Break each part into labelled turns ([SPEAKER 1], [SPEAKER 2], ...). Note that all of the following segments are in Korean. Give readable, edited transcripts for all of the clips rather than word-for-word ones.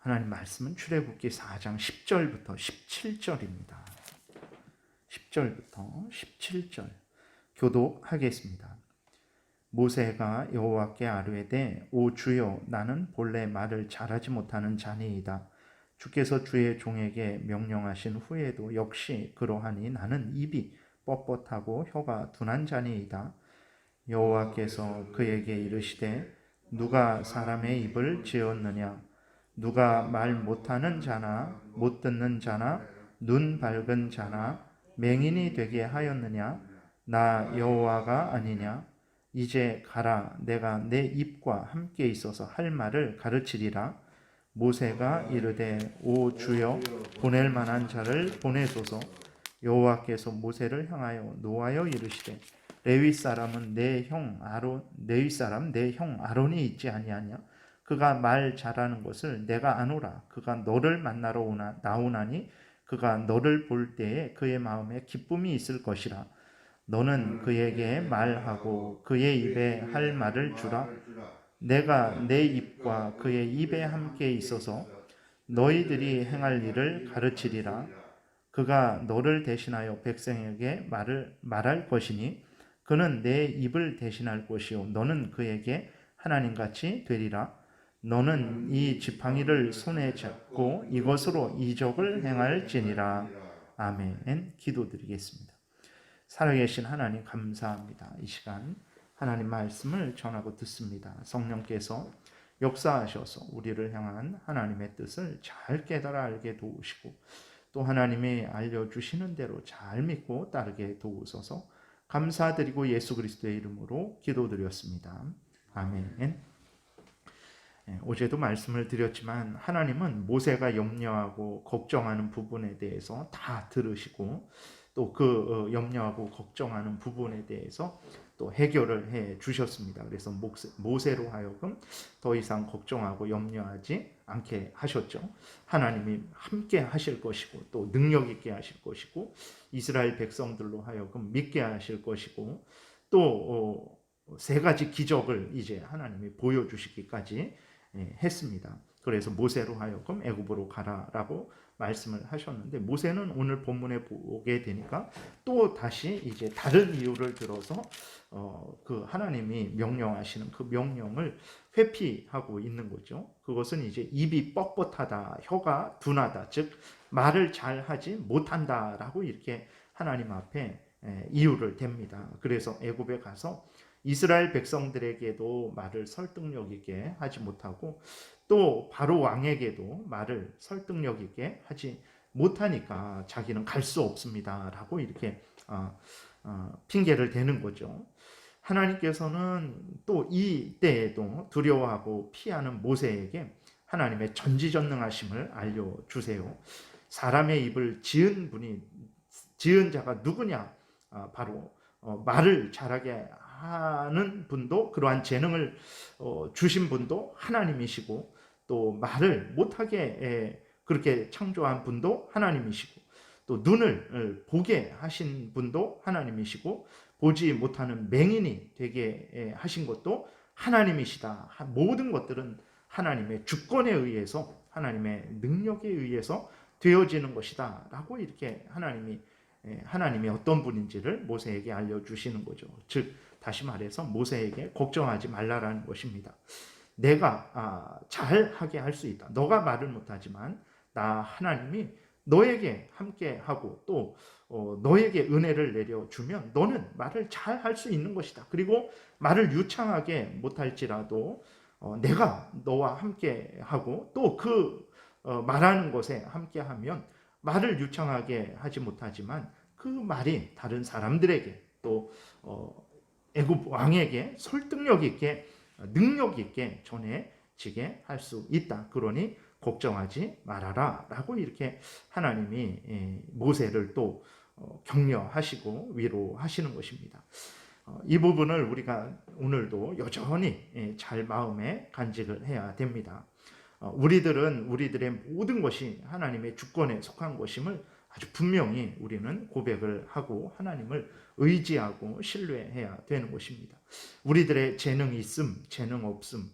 [SPEAKER 1] 하나님 말씀은 출애굽기 4장 10절부터 17절입니다. 10절부터 17절 교독하겠습니다. 모세가 여호와께 아뢰되 오 주여 나는 본래 말을 잘하지 못하는 자니이다. 주께서 주의 종에게 명령하신 후에도 역시 그러하니 나는 입이 뻣뻣하고 혀가 둔한 자니이다. 여호와께서 그에게 이르시되 누가 사람의 입을 지었느냐? 누가 말 못하는 자나 못 듣는 자나 눈 밝은 자나 맹인이 되게 하였느냐? 나 여호와가 아니냐? 이제 가라. 내가 내 입과 함께 있어서 할 말을 가르치리라. 모세가 이르되 오 주여 보낼 만한 자를 보내소서. 여호와께서 모세를 향하여 노하여 이르시되 레위 사람 내 형 아론이 있지 아니하냐? 그가 말 잘하는 것을 내가 아노라. 그가 너를 만나러 나오나니 그가 너를 볼 때에 그의 마음에 기쁨이 있을 것이라. 너는 그에게 말하고 그의 입에 할 말을 주라. 내가 내 입과 그의 입에 함께 있어서 너희들이 행할 일을 가르치리라. 그가 너를 대신하여 백성에게 말할 것이니 그는 내 입을 대신할 것이요 너는 그에게 하나님같이 되리라. 너는 이 지팡이를 손에 잡고 이것으로 이적을 행할지니라. 아멘. 기도드리겠습니다. 살아계신 하나님 감사합니다. 이 시간 하나님 말씀을 전하고 듣습니다. 성령께서 역사하셔서 우리를 향한 하나님의 뜻을 잘 깨달아 알게 도우시고 또 하나님이 알려주시는 대로 잘 믿고 따르게 도우소서. 감사드리고 예수 그리스도의 이름으로 기도드렸습니다. 아멘. 어제도 말씀을 드렸지만 하나님은 모세가 염려하고 걱정하는 부분에 대해서 다 들으시고 또 그 염려하고 걱정하는 부분에 대해서 또 해결을 해 주셨습니다. 그래서 모세로 하여금 더 이상 걱정하고 염려하지 않게 하셨죠. 하나님이 함께 하실 것이고 또 능력 있게 하실 것이고 이스라엘 백성들로 하여금 믿게 하실 것이고 또 세 가지 기적을 이제 하나님이 보여주시기까지 했습니다. 그래서 모세로 하여금 애굽으로 가라라고 말씀을 하셨는데 모세는 오늘 본문에 보게 되니까 또 다시 이제 다른 이유를 들어서 그 하나님이 명령하시는 그 명령을 회피하고 있는 거죠. 그것은 이제 입이 뻣뻣하다, 혀가 둔하다, 즉 말을 잘하지 못한다라고 이렇게 하나님 앞에 이유를 댑니다. 그래서 애굽에 가서 이스라엘 백성들에게도 말을 설득력 있게 하지 못하고 또 바로 왕에게도 말을 설득력 있게 하지 못하니까 자기는 갈 수 없습니다라고 이렇게 핑계를 대는 거죠. 하나님께서는 또 이때에도 두려워하고 피하는 모세에게 하나님의 전지전능하심을 알려주세요. 사람의 입을 지은 자가 누구냐? 바로 말을 잘하게 하는 분도 그러한 재능을 주신 분도 하나님이시고 또 말을 못하게 그렇게 창조한 분도 하나님이시고 또 눈을 보게 하신 분도 하나님이시고 보지 못하는 맹인이 되게 하신 것도 하나님이시다. 모든 것들은 하나님의 주권에 의해서 하나님의 능력에 의해서 되어지는 것이다 라고 이렇게 하나님이 어떤 분인지를 모세에게 알려주시는 거죠. 즉 다시 말해서 모세에게 걱정하지 말라라는 것입니다. 내가 잘하게 할 수 있다. 너가 말을 못하지만 나 하나님이 너에게 함께하고 또 너에게 은혜를 내려주면 너는 말을 잘 할 수 있는 것이다. 그리고 말을 유창하게 못할지라도 내가 너와 함께하고 또 그 말하는 것에 함께하면 말을 유창하게 하지 못하지만 그 말이 다른 사람들에게 또 애굽 왕에게 설득력 있게 능력 있게 전해지게 할 수 있다. 그러니 걱정하지 말아라 라고 이렇게 하나님이 모세를 또 격려하시고 위로하시는 것입니다. 이 부분을 우리가 오늘도 여전히 잘 마음에 간직을 해야 됩니다. 우리들의 모든 것이 하나님의 주권에 속한 것임을 아주 분명히 우리는 고백을 하고 하나님을 의지하고 신뢰해야 되는 것입니다. 우리들의 재능 있음, 재능 없음,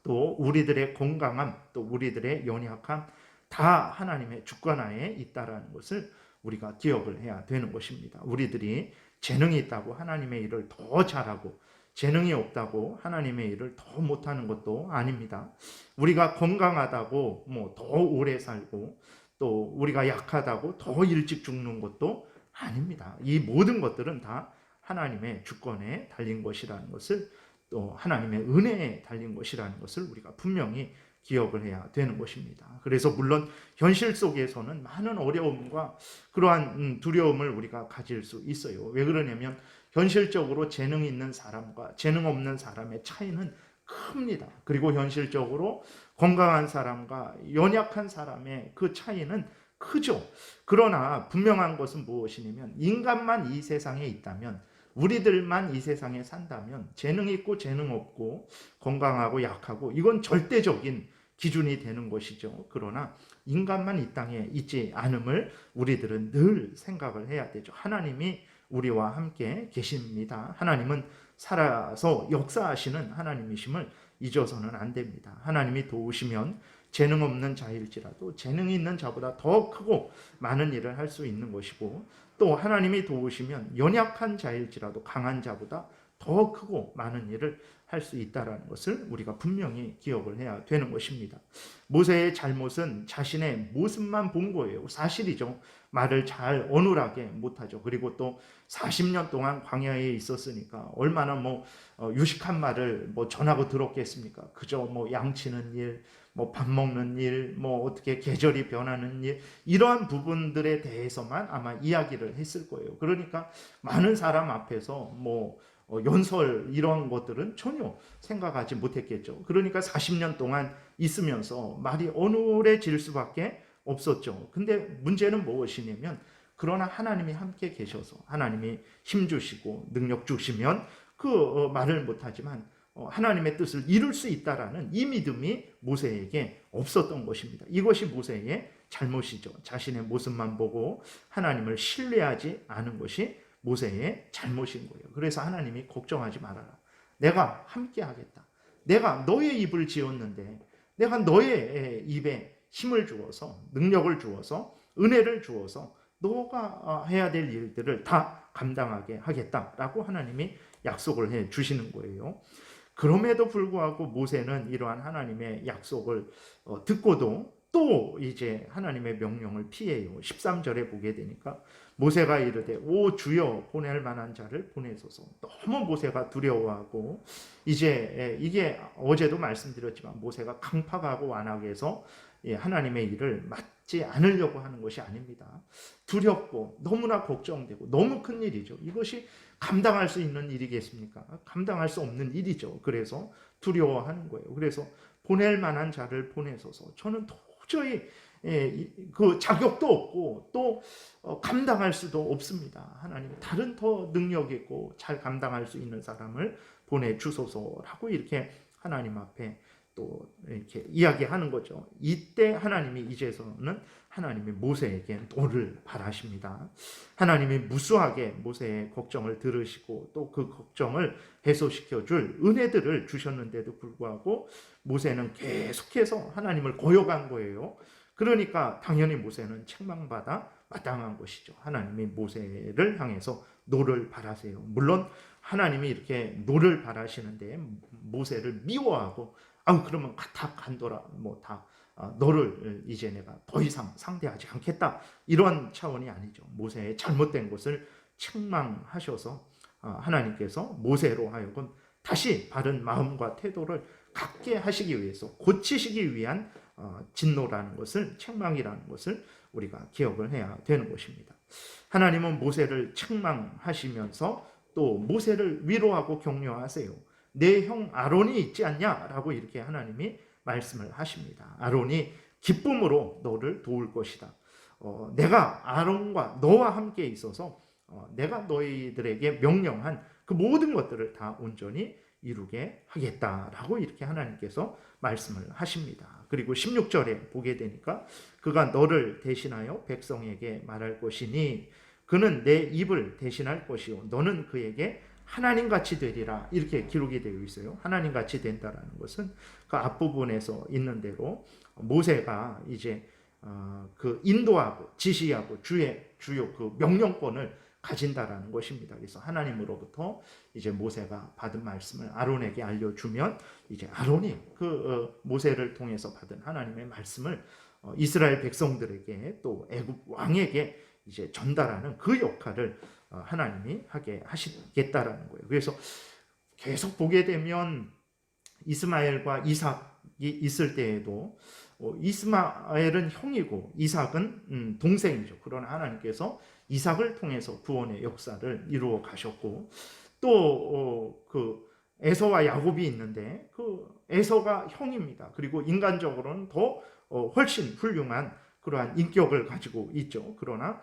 [SPEAKER 1] 또 우리들의 건강함, 또 우리들의 연약함 다 하나님의 주권하에 있다라는 것을 우리가 기억을 해야 되는 것입니다. 우리들이 재능이 있다고 하나님의 일을 더 잘하고 재능이 없다고 하나님의 일을 더 못하는 것도 아닙니다. 우리가 건강하다고 뭐 더 오래 살고 또 우리가 약하다고 더 일찍 죽는 것도 아닙니다. 이 모든 것들은 다 하나님의 주권에 달린 것이라는 것을, 또 하나님의 은혜에 달린 것이라는 것을 우리가 분명히 기억을 해야 되는 것입니다. 그래서 물론 현실 속에서는 많은 어려움과 그러한 두려움을 우리가 가질 수 있어요. 왜 그러냐면 현실적으로 재능 있는 사람과 재능 없는 사람의 차이는 큽니다. 그리고 현실적으로 건강한 사람과 연약한 사람의 그 차이는 크죠. 그러나 분명한 것은 무엇이냐면 인간만 이 세상에 있다면, 우리들만 이 세상에 산다면 재능 있고 재능 없고 건강하고 약하고 이건 절대적인 기준이 되는 것이죠. 그러나 인간만 이 땅에 있지 않음을 우리들은 늘 생각을 해야 되죠. 하나님이 우리와 함께 계십니다. 하나님은 살아서 역사하시는 하나님이심을 잊어서는 안 됩니다. 하나님이 도우시면 재능 없는 자일지라도 재능이 있는 자보다 더 크고 많은 일을 할 수 있는 것이고, 또 하나님이 도우시면 연약한 자일지라도 강한 자보다 더 크고 많은 일을 할 수 있다는 것을 우리가 분명히 기억을 해야 되는 것입니다. 모세의 잘못은 자신의 모습만 본 거예요. 사실이죠. 말을 잘 어눌하게 못하죠. 그리고 또 40년 동안 광야에 있었으니까 얼마나 유식한 말을 전하고 들었겠습니까? 그저 양치는 일, 밥 먹는 일, 어떻게 계절이 변하는 일, 이러한 부분들에 대해서만 아마 이야기를 했을 거예요. 그러니까 많은 사람 앞에서 연설 이런 것들은 전혀 생각하지 못했겠죠. 그러니까 40년 동안 있으면서 말이 어눌해질 수밖에 없었죠. 근데 문제는 무엇이냐면, 그러나 하나님이 함께 계셔서 하나님이 힘 주시고 능력 주시면 말을 못하지만 하나님의 뜻을 이룰 수 있다라는 이 믿음이 모세에게 없었던 것입니다. 이것이 모세의 잘못이죠. 자신의 모습만 보고 하나님을 신뢰하지 않은 것이 모세의 잘못인 거예요. 그래서 하나님이 걱정하지 말아라. 내가 함께 하겠다. 내가 너의 입을 지었는데 내가 너의 입에 힘을 주어서 능력을 주어서 은혜를 주어서 너가 해야 될 일들을 다 감당하게 하겠다라고 하나님이 약속을 해 주시는 거예요. 그럼에도 불구하고 모세는 이러한 하나님의 약속을 듣고도 또 이제 하나님의 명령을 피해요. 13절에 보게 되니까 모세가 이르되 오 주여 보낼 만한 자를 보내소서. 너무 모세가 두려워하고, 이제 이게 어제도 말씀드렸지만 모세가 강팍하고 완악해서 하나님의 일을 맡지 않으려고 하는 것이 아닙니다. 두렵고 너무나 걱정되고 너무 큰 일이죠. 이것이 감당할 수 있는 일이겠습니까? 감당할 수 없는 일이죠. 그래서 두려워하는 거예요. 그래서 보낼 만한 자를 보내소서. 저는 도저히 그 자격도 없고 또 감당할 수도 없습니다. 하나님 다른 더 능력 있고 잘 감당할 수 있는 사람을 보내주소서라고 이렇게 하나님 앞에 또 이렇게 이야기하는 거죠. 이때 하나님이 이제서는 하나님이 모세에게 노를 바라십니다. 하나님이 무수하게 모세의 걱정을 들으시고 또 그 걱정을 해소시켜 줄 은혜들을 주셨는데도 불구하고 모세는 계속해서 하나님을 거역한 거예요. 그러니까 당연히 모세는 책망받아 마땅한 것이죠. 하나님이 모세를 향해서 노를 바라세요. 물론 하나님이 이렇게 노를 바라시는데 모세를 미워하고 그러면 다 간도라 너를 이제 내가 더 이상 상대하지 않겠다, 이런 차원이 아니죠. 모세의 잘못된 것을 책망하셔서 하나님께서 모세로 하여금 다시 바른 마음과 태도를 갖게 하시기 위해서, 고치시기 위한 진노라는 것을, 책망이라는 것을 우리가 기억을 해야 되는 것입니다. 하나님은 모세를 책망하시면서 또 모세를 위로하고 격려하세요. 내 형 아론이 있지 않냐라고 이렇게 하나님이 말씀을 하십니다. 아론이 기쁨으로 너를 도울 것이다. 내가 아론과 너와 함께 있어서 내가 너희들에게 명령한 그 모든 것들을 다 온전히 이루게 하겠다라고 이렇게 하나님께서 말씀을 하십니다. 그리고 16절에 보게 되니까 그가 너를 대신하여 백성에게 말할 것이니 그는 내 입을 대신할 것이요 너는 그에게 하나님 같이 되리라 이렇게 기록이 되어 있어요. 하나님 같이 된다라는 것은 그 앞부분에서 있는 대로 모세가 이제 그 인도하고 지시하고 주요 그 명령권을 가진다라는 것입니다. 그래서 하나님으로부터 이제 모세가 받은 말씀을 아론에게 알려주면 이제 아론이 그 모세를 통해서 받은 하나님의 말씀을 이스라엘 백성들에게 또 애굽 왕에게 이제 전달하는 그 역할을 하나님이 하게 하시겠다라는 거예요. 그래서 계속 보게 되면 이스마엘과 이삭이 있을 때에도 이스마엘은 형이고 이삭은 동생이죠. 그러나 하나님께서 이삭을 통해서 구원의 역사를 이루어 가셨고 또 그 에서와 야곱이 있는데 그 에서가 형입니다. 그리고 인간적으로는 더 훨씬 훌륭한 그러한 인격을 가지고 있죠. 그러나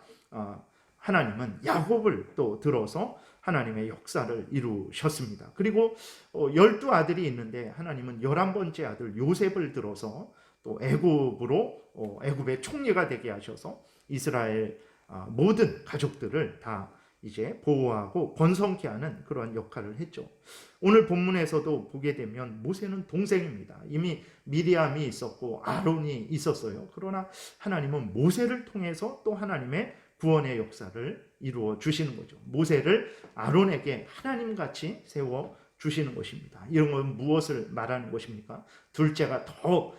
[SPEAKER 1] 하나님은 야곱을 또 들어서 하나님의 역사를 이루셨습니다. 그리고 12아들이 있는데 하나님은 11번째 아들 요셉을 들어서 또 애굽의 총리가 되게 하셔서 이스라엘 모든 가족들을 다 이제 보호하고 번성케 하는 그러한 역할을 했죠. 오늘 본문에서도 보게 되면 모세는 동생입니다. 이미 미리암이 있었고 아론이 있었어요. 그러나 하나님은 모세를 통해서 또 하나님의 구원의 역사를 이루어 주시는 거죠. 모세를 아론에게 하나님같이 세워 주시는 것입니다. 이런 건 무엇을 말하는 것입니까? 둘째가 더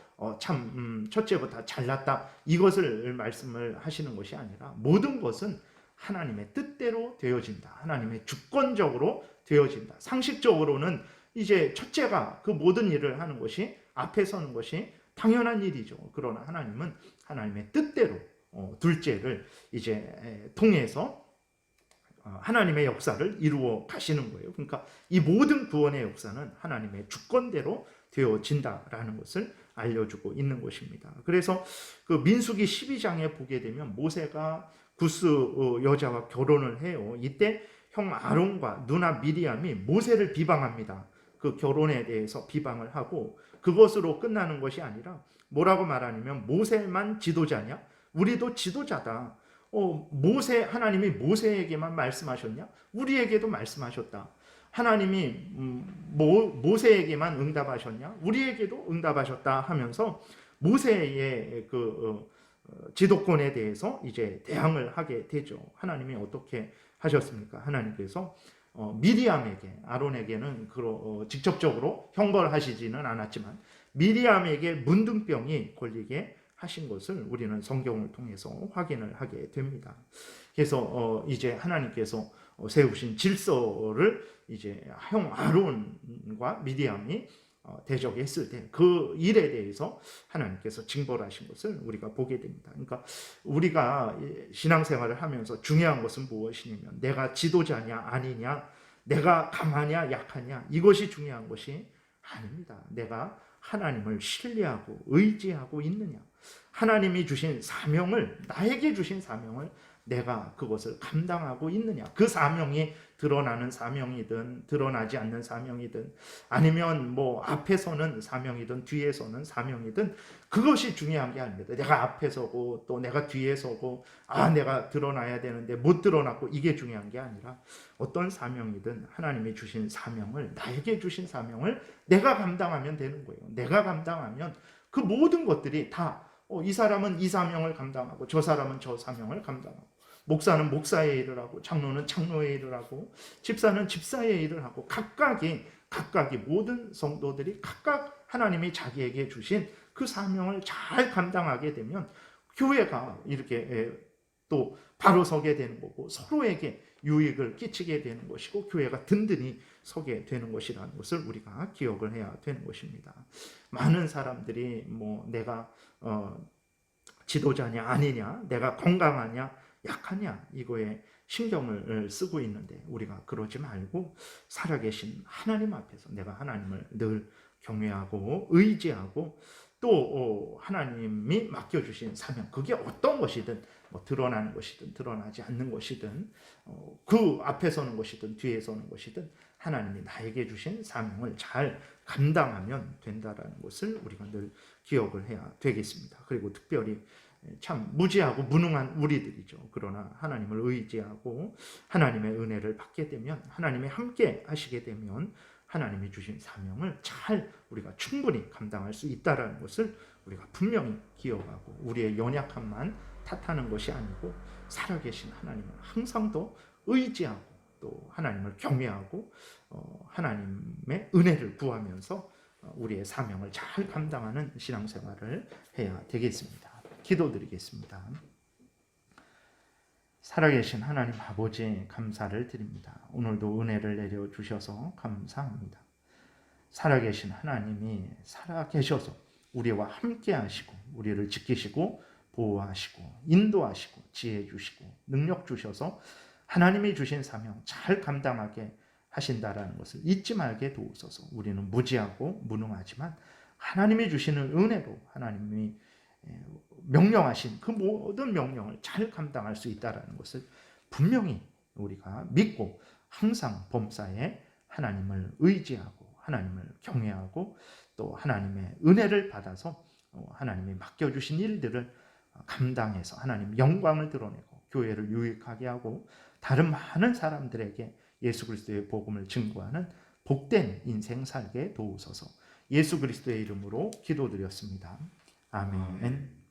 [SPEAKER 1] 첫째보다 잘났다 이것을 말씀을 하시는 것이 아니라 모든 것은 하나님의 뜻대로 되어진다. 하나님의 주권적으로 되어진다. 상식적으로는 이제 첫째가 그 모든 일을 하는 것이 앞에 서는 것이 당연한 일이죠. 그러나 하나님은 하나님의 뜻대로 둘째를 이제 통해서 하나님의 역사를 이루어 가시는 거예요. 그러니까 이 모든 구원의 역사는 하나님의 주권대로 되어진다라는 것을 알려주고 있는 것입니다. 그래서 그 민수기 12장에 보게 되면 모세가 구스 여자와 결혼을 해요. 이때 형 아론과 누나 미리암이 모세를 비방합니다. 그 결혼에 대해서 비방을 하고 그것으로 끝나는 것이 아니라 뭐라고 말하냐면 모세만 지도자냐? 우리도 지도자다. 하나님이 모세에게만 말씀하셨냐? 우리에게도 말씀하셨다. 하나님이 모세에게만 응답하셨냐? 우리에게도 응답하셨다 하면서 모세의 그 지도권에 대해서 이제 대항을 하게 되죠. 하나님이 어떻게 하셨습니까? 하나님께서 미리암에게, 아론에게는 직접적으로 형벌하시지는 않았지만 미리암에게 문둥병이 걸리게 하신 것을 우리는 성경을 통해서 확인을 하게 됩니다. 그래서 이제 하나님께서 세우신 질서를 이제 형 아론과 미리암이 대적했을 때 그 일에 대해서 하나님께서 징벌하신 것을 우리가 보게 됩니다. 그러니까 우리가 신앙생활을 하면서 중요한 것은 무엇이냐면 내가 지도자냐 아니냐, 내가 강하냐 약하냐 이것이 중요한 것이 아닙니다. 내가 하나님을 신뢰하고 의지하고 있느냐, 하나님이 주신 사명을, 나에게 주신 사명을 내가 그것을 감당하고 있느냐, 그 사명이 드러나는 사명이든 드러나지 않는 사명이든 아니면 뭐 앞에서는 사명이든 뒤에서는 사명이든 그것이 중요한 게 아닙니다. 내가 앞에 서고 또 내가 뒤에 서고 내가 드러나야 되는데 못 드러났고 이게 중요한 게 아니라 어떤 사명이든 하나님이 주신 사명을, 나에게 주신 사명을 내가 감당하면 되는 거예요. 내가 감당하면 그 모든 것들이 다 이 사람은 이 사명을 감당하고 저 사람은 저 사명을 감당하고 목사는 목사의 일을 하고 장로는 장로의 일을 하고 집사는 집사의 일을 하고 각각이 모든 성도들이 각각 하나님이 자기에게 주신 그 사명을 잘 감당하게 되면 교회가 이렇게 또 바로 서게 되는 거고 서로에게 유익을 끼치게 되는 것이고 교회가 든든히 서게 되는 것이라는 것을 우리가 기억을 해야 되는 것입니다. 많은 사람들이 내가 지도자냐 아니냐, 내가 건강하냐 약하냐 이거에 신경을 쓰고 있는데 우리가 그러지 말고 살아계신 하나님 앞에서 내가 하나님을 늘 경외하고 의지하고 또 하나님이 맡겨주신 사명, 그게 어떤 것이든 드러나는 것이든 드러나지 않는 것이든 그 앞에 서는 것이든 뒤에 서는 것이든 하나님이 나에게 주신 사명을 잘 감당하면 된다라는 것을 우리가 늘 기억을 해야 되겠습니다. 그리고 특별히 참 무지하고 무능한 우리들이죠. 그러나 하나님을 의지하고 하나님의 은혜를 받게 되면, 하나님이 함께 하시게 되면 하나님이 주신 사명을 잘 우리가 충분히 감당할 수 있다는 것을 우리가 분명히 기억하고, 우리의 연약함만 탓하는 것이 아니고 살아계신 하나님을 항상 더 의지하고 또 하나님을 경외하고 하나님의 은혜를 구하면서 우리의 사명을 잘 감당하는 신앙생활을 해야 되겠습니다. 기도드리겠습니다. 살아계신 하나님 아버지, 감사를 드립니다. 오늘도 은혜를 내려주셔서 감사합니다. 살아계신 하나님이 살아계셔서 우리와 함께 하시고 우리를 지키시고 보호하시고 인도하시고 지혜 주시고 능력 주셔서 하나님이 주신 사명 잘 감당하게 하신다라는 것을 잊지 말게 도우소서. 우리는 무지하고 무능하지만 하나님이 주시는 은혜로 하나님이 명령하신 그 모든 명령을 잘 감당할 수 있다는 것을 분명히 우리가 믿고 항상 범사에 하나님을 의지하고 하나님을 경외하고 또 하나님의 은혜를 받아서 하나님이 맡겨주신 일들을 감당해서 하나님 영광을 드러내고 교회를 유익하게 하고 다른 많은 사람들에게 예수 그리스도의 복음을 증거하는 복된 인생 살게 도우소서. 예수 그리스도의 이름으로 기도드렸습니다. 아멘.